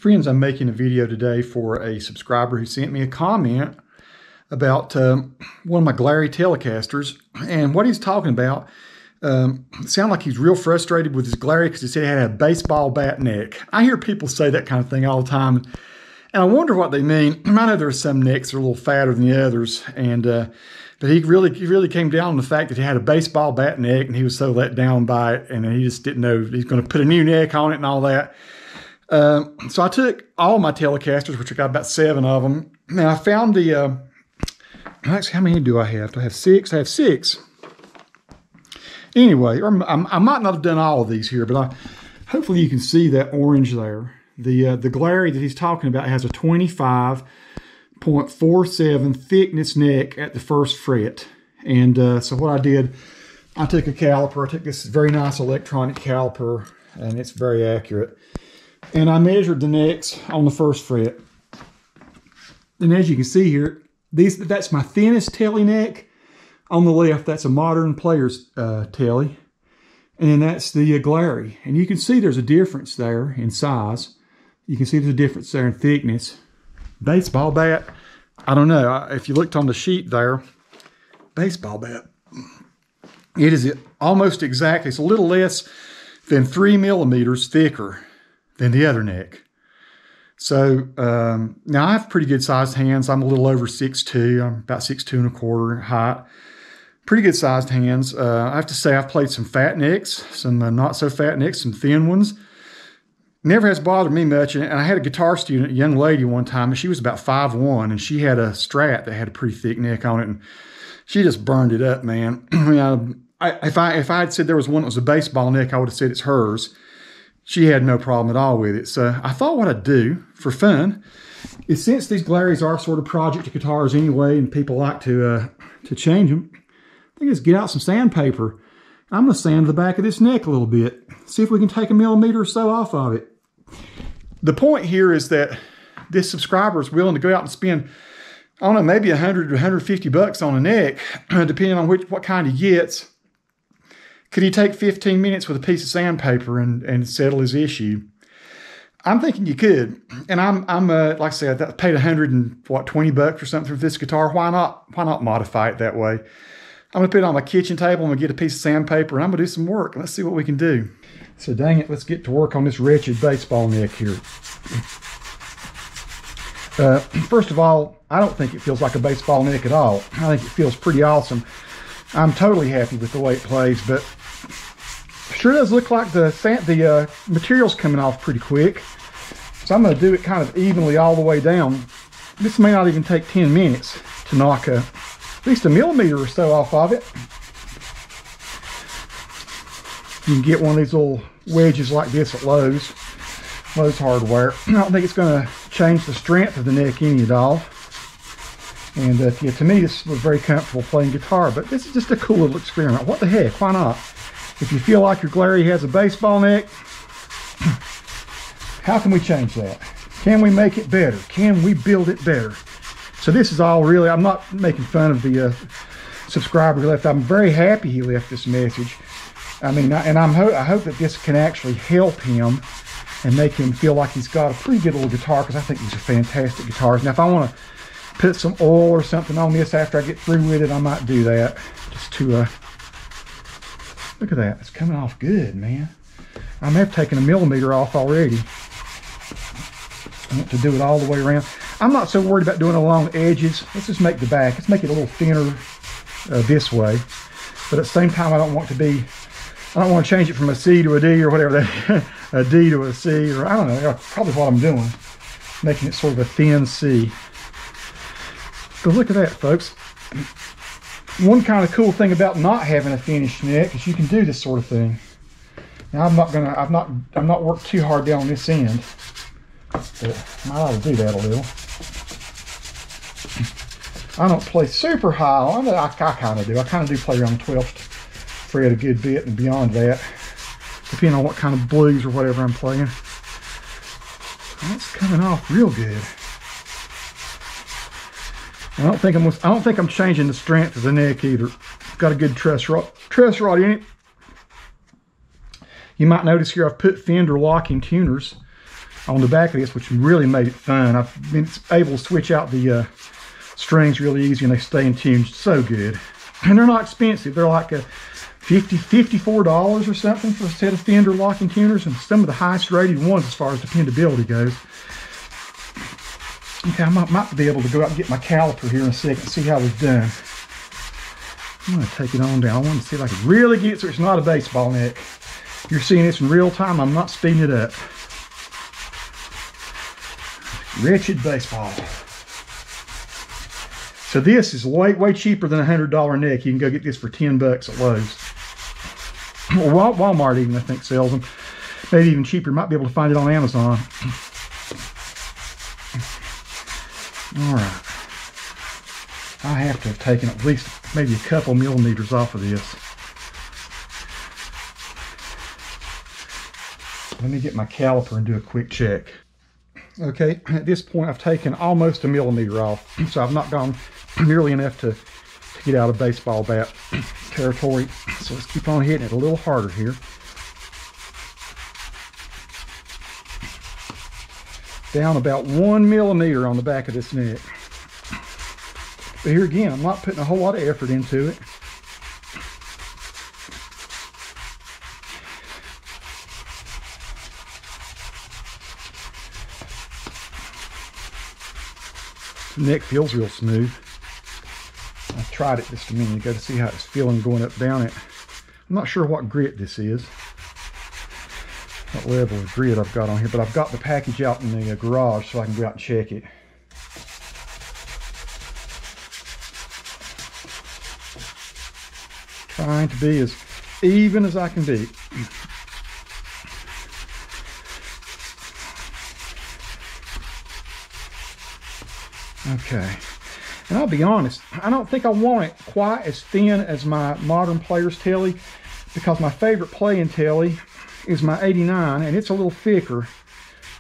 Friends, I'm making a video today for a subscriber who sent me a comment about one of my glary telecasters, and what he's talking about sounded like he's real frustrated with his glary because he said it had a baseball bat neck. I hear people say that kind of thing all the time, and I wonder what they mean. I know there are some necks that are a little fatter than the others, and but he really came down on the fact that he had a baseball bat neck, and he was so let down by it, and he just didn't know he's going to put a new neck on it and all that. So I took all my telecasters, which I got about 7 of them, and I found the, actually, how many do I have? Do I have 6? I have 6. Anyway, I might not have done all of these here, but hopefully you can see that orange there. The glary that he's talking about has a 25.47 thickness neck at the first fret. And so what I did, I took a caliper. I took this very nice electronic caliper, and it's very accurate. And I measured the necks on the first fret. And as you can see here, that's my thinnest telly neck. On the left, that's a modern player's telly. And then that's the glary. And you can see there's a difference there in size. You can see there's a difference there in thickness. Baseball bat, I don't know. If you looked on the sheet there, baseball bat. It is almost exactly, it's a little less than 3 millimeters thicker than the other neck. So now I have pretty good sized hands. I'm a little over 6'2". I'm about 6'2¼ height. Pretty good sized hands. I have to say I've played some fat necks, some not so fat necks, some thin ones. Never has bothered me much. And I had a guitar student, a young lady one time, and she was about 5'1", and she had a Strat that had a pretty thick neck on it, and she just burned it up, man. If I had said there was one that was a baseball neck, I would have said it's hers. She had no problem at all with it. So I thought what I'd do for fun is, since these glaries are sort of project guitars anyway, and people like to change them, I think just get out some sandpaper. I'm going to sand the back of this neck a little bit. See if we can take a millimeter or so off of it. The point here is that this subscriber is willing to go out and spend, I don't know, maybe 100 to 150 bucks on a neck, depending on what kind he gets. Could he take 15 minutes with a piece of sandpaper and settle his issue? I'm thinking you could. And I'm like I said, I paid 120 bucks or something for this guitar. Why not modify it that way? I'm gonna put it on my kitchen table. I'm gonna get a piece of sandpaper, and I'm gonna do some work. Let's see what we can do. So dang it, let's get to work on this wretched baseball neck here. First of all, I don't think it feels like a baseball neck at all. I think it feels pretty awesome. I'm totally happy with the way it plays, but sure does look like the material's coming off pretty quick. So I'm going to do it kind of evenly all the way down. This may not even take 10 minutes to knock at least a millimeter or so off of it. You can get one of these little wedges like this at Lowe's Hardware. I don't think it's going to change the strength of the neck any at all. And yeah, to me, this was very comfortable playing guitar, but this is just a cool little experiment. What the heck, why not? If you feel like your glary has a baseball neck, how can we change that? Can we make it better? Can we build it better? So this is all really, I'm not making fun of the subscriber who left. I'm very happy he left this message. I mean, I hope that this can actually help him and make him feel like he's got a pretty good little guitar, because I think these are fantastic guitars. Now, if I want to put some oil or something on this after I get through with it, I might do that, just to look at that. It's coming off good, man. I may have taken a millimeter off already. I want to do it all the way around. I'm not so worried about doing it along the edges. Let's just make the back. Let's make it a little thinner this way. But at the same time, I don't want to change it from a C to a D or whatever that, a D to a C, or I don't know, that's probably what I'm doing. Making it sort of a thin C. But look at that, folks. One kind of cool thing about not having a finished neck is you can do this sort of thing. Now I've not worked too hard down on this end, but I ought to do that a little. I don't play super high on it. I kind of do. I kind of do play around the 12th fret a good bit and beyond that, depending on what kind of blues or whatever I'm playing. That's coming off real good. I don't think I'm changing the strength of the neck either. It's got a good truss rod in it. You might notice here I've put fender locking tuners on the back of this, which really made it fun. I've been able to switch out the strings really easy, and they stay in tune so good. And they're not expensive. They're like $54 or something for a set of Fender locking tuners, and some of the highest rated ones as far as dependability goes. Okay, I might be able to go out and get my caliper here in a second and see how we've done. I'm going to take it on down. I want to see if I can really get it so it's not a baseball neck. You're seeing this in real time. I'm not speeding it up. Wretched baseball. So this is way cheaper than a $100 neck. You can go get this for 10 bucks at Lowe's. Or Walmart even, I think, sells them. Maybe even cheaper. You might be able to find it on Amazon. All right. I have to have taken at least maybe a couple millimeters off of this. Let me get my caliper and do a quick check. Okay, at this point I've taken almost a millimeter off, so I've not gone nearly enough to get out of baseball bat territory. So let's keep on hitting it a little harder here. Down about 1 millimeter on the back of this neck. But here again, I'm not putting a whole lot of effort into it. The neck feels real smooth. I tried it just a minute ago to see how it's feeling going up down it. I'm not sure what grit this is, what level of grit I've got on here, but I've got the package out in the garage so I can go out and check it. Trying to be as even as I can be. Okay, and I'll be honest, I don't think I want it quite as thin as my Modern Players telly, because my favorite playing telly is my 89, and it's a little thicker.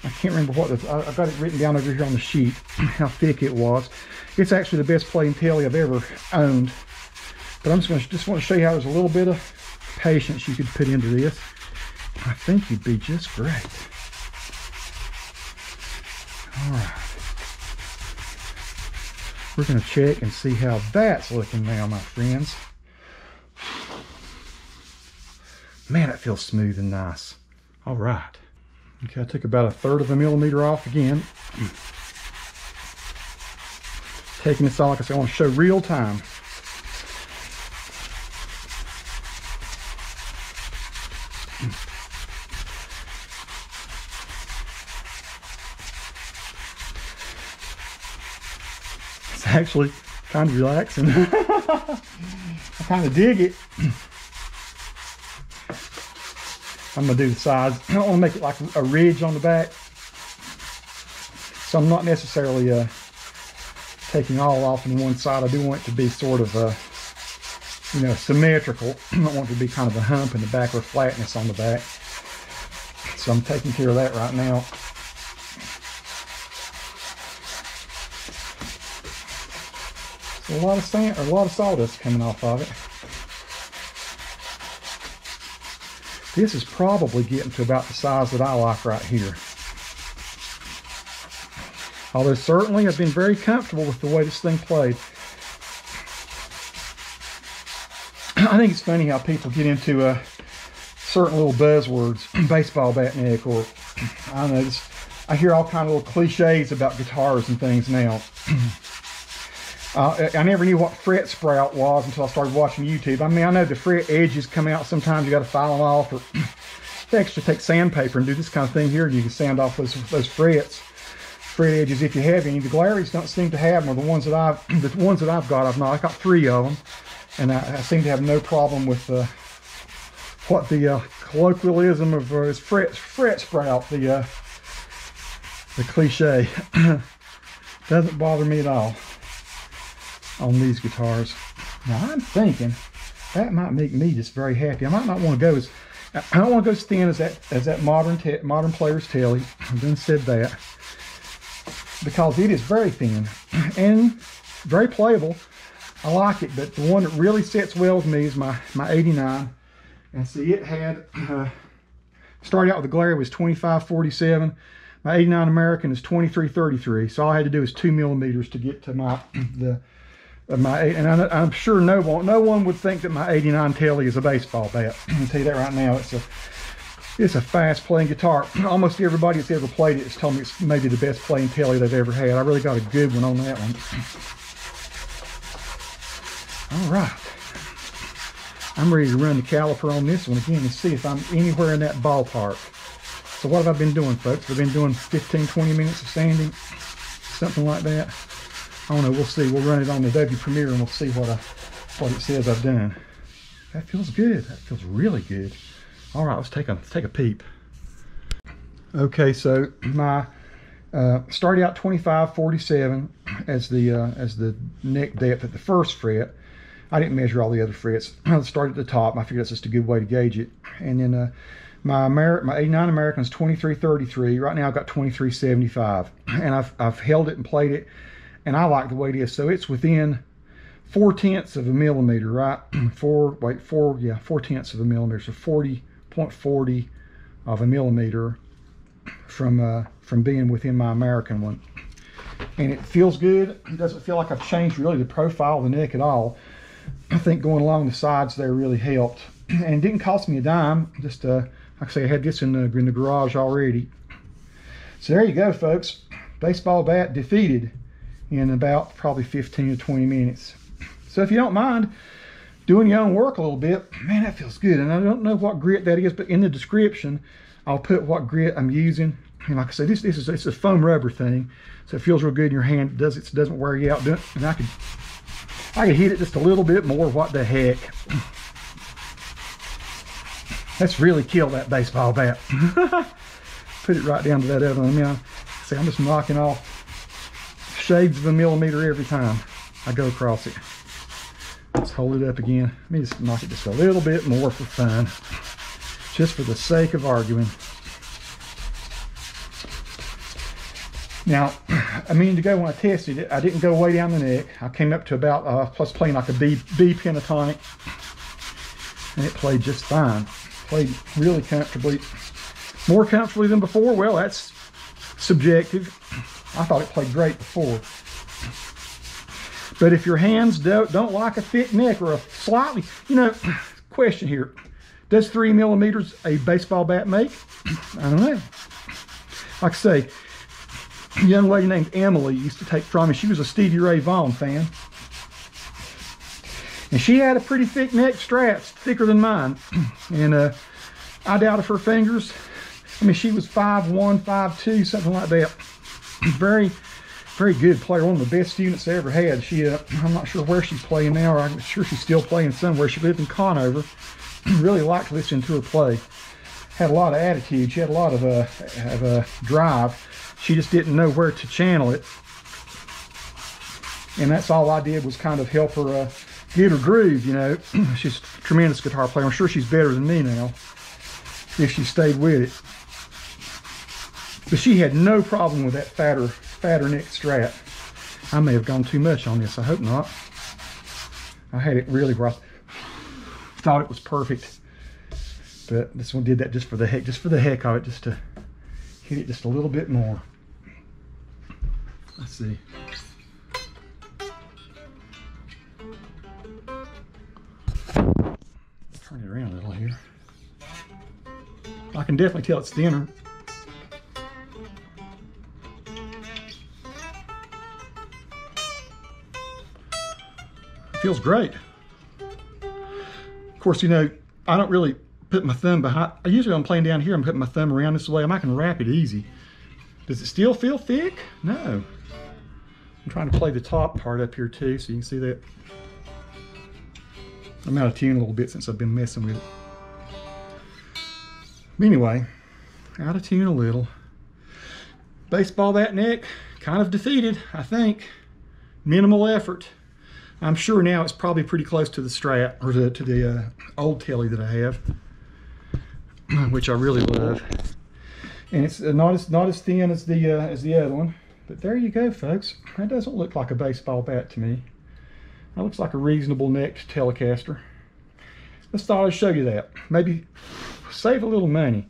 I can't remember what I've got it written down over here on the sheet, how thick it was. It's actually the best playing telly I've ever owned. But I'm just want to show you how there's a little bit of patience you could put into this. I think you'd be just great. All right. We're going to check and see how that's looking now, my friends. Man, that feels smooth and nice. All right. Okay, I took about 1/3 of a millimeter off again. Taking this off, like I said, I want to show real time. It's actually kind of relaxing. I kind of dig it. I'm going to do the sides. I don't want to make it like a ridge on the back. So I'm not necessarily taking all off on one side. I do want it to be sort of, you know, symmetrical. I don't want it to be kind of a hump in the back or flatness on the back. So I'm taking care of that right now. So a lot of sand, or a lot of sawdust coming off of it. This is probably getting to about the size that I like right here. Although certainly I've been very comfortable with the way this thing played. I think it's funny how people get into certain little buzzwords, baseball bat neck, or I don't know, I hear all kind of little cliches about guitars and things now. I never knew what fret sprout was until I started watching YouTube. I mean, I know the fret edges come out. Sometimes you got to file them off, or you actually take sandpaper and do this kind of thing here. You can sand off those fret edges if you have any. The Glaries don't seem to have them, or the ones that I've got. I've got 3 of them, and I seem to have no problem with what the colloquialism of is fret sprout, the cliche. Doesn't bother me at all on these guitars. Now I'm thinking that might make me just very happy. I might not want to go as, I don't want to go as thin as that Modern Players telly. I've done said that, because it is very thin and very playable. I like it, but the one that really sits well with me is my 89. And see, it had started out with the Glare was 2547. My 89 American is 2333. So all I had to do is 2 millimeters to get to my and I'm sure no one would think that my 89 Tele is a baseball bat. I can tell you that right now. It's a fast playing guitar. Almost everybody that's ever played it has told me it's maybe the best playing Tele they've ever had. I really got a good one on that one. All right. I'm ready to run the caliper on this one again and see if I'm anywhere in that ballpark. So what have I been doing, folks? I've been doing 15, 20 minutes of sanding, something like that. I don't know, we'll see. We'll run it on the W Premiere and we'll see what it says I've done. That feels good. That feels really good. All right, let's take a peep. Okay, so my started out 2547 as the neck depth at the first fret. I didn't measure all the other frets. I started at the top. I figured that's just a good way to gauge it. And then my 89 American is 2333. Right now I've got 2375, and I've held it and played it, and I like the way it is. So it's within 4/10 of a millimeter, right? 4/10 of a millimeter. So 40.40 of a millimeter from being within my American one. And it feels good. It doesn't feel like I've changed really the profile of the neck at all. I think going along the sides there really helped, and it didn't cost me a dime. Just like I say, I had this in the garage already. So there you go, folks. Baseball bat defeated in about probably 15 to 20 minutes. So if you don't mind doing your own work a little bit, man, that feels good. And I don't know what grit that is, but in the description I'll put what grit I'm using. And like I said, it's a foam rubber thing, so it feels real good in your hand. It doesn't wear you out. And I could hit it just a little bit more. What the heck? Let's really kill that baseball bat. Put it right down to that other one. I mean, see, I'm just knocking off shades of a millimeter every time I go across it. Let's hold it up again. Let me just knock it just a little bit more for fun, just for the sake of arguing. Now, a minute ago when I tested it, I didn't go way down the neck. I came up to about, plus playing like a B pentatonic, and it played just fine. Played really comfortably. More comfortably than before? Well, that's subjective. I thought it played great before. But if your hands don't like a thick neck or a slightly, question here. Does 3 millimeters a baseball bat make? I don't know. Like I say, a young lady named Emily used to take from me. She was a Stevie Ray Vaughan fan. And she had a pretty thick neck strap, thicker than mine. And I doubted her fingers. I mean, she was 5'1", 5'2", something like that. Very, very good player. One of the best students I ever had. I'm not sure where she's playing now, or I'm sure she's still playing somewhere. She lived in Conover. Really liked listening to her play. Had a lot of attitude. She had a lot of drive. She just didn't know where to channel it. And that's all I did was kind of help her get her groove, She's a tremendous guitar player. I'm sure she's better than me now if she stayed with it. But she had no problem with that fatter neck strap. I may have gone too much on this. I hope not. I had it really where I thought it was perfect. But this one did that just for the heck of it, just to hit it just a little bit more. Let's see. Turn it around a little here. I can definitely tell it's thinner. Feels great. Of course, I don't really put my thumb behind. I usually, when I'm playing down here, I'm putting my thumb around this way. I can wrap it easy. Does it still feel thick? No. I'm trying to play the top part up here too, so you can see that. I'm out of tune a little bit since I've been messing with it. Anyway, out of tune a little. Baseball bat neck, kind of defeated, I think. Minimal effort. I'm sure now it's probably pretty close to the strap, or to the old Tele that I have, which I really love. And it's not as thin as the other one. But there you go, folks. That doesn't look like a baseball bat to me. That looks like a reasonable necked Telecaster. Just thought I'd show you that. Maybe save a little money.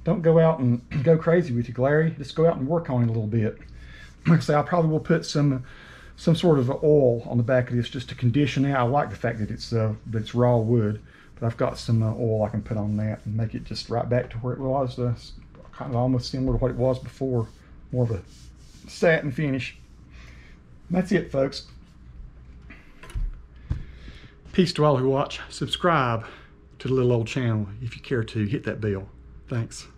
don't go out and go crazy with your glary. Just go out and work on it a little bit. Like I say, I probably will put some sort of oil on the back of this just to condition it. I like the fact that it's raw wood, but I've got some oil I can put on that and make it just right back to where it was, kind of almost similar to what it was before, more of a satin finish. And that's it, folks. Peace to all who watch. Subscribe to the little old channel if you care to. Hit that bell. Thanks.